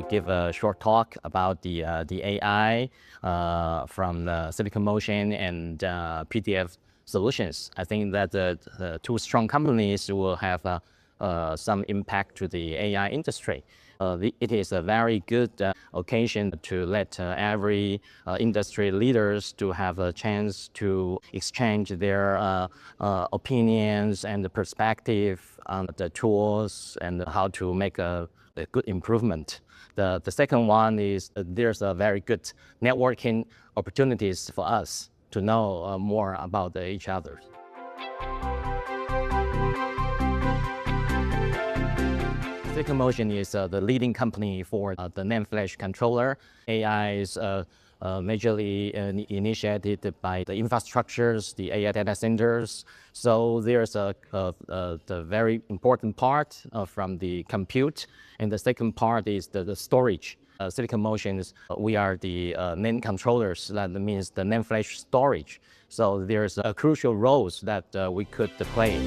give a short talk about the AI from Silicon Motion and PDF Solutions. I think that the two strong companies will have some impact to the AI industry. It is a very good occasion to let every industry leaders to have a chance to exchange their opinions and the perspective on the tools and how to make a good improvement. The second one is there's a very good networking opportunities for us to know more about each other. Silicon Motion is the leading company for the NAND flash controller. AI is majorly initiated by the infrastructures, the AI data centers. So there's the very important part from the compute, and the second part is the storage. Silicon Motion, we are the NAND controllers. That means the NAND flash storage. So there's crucial roles that we could play.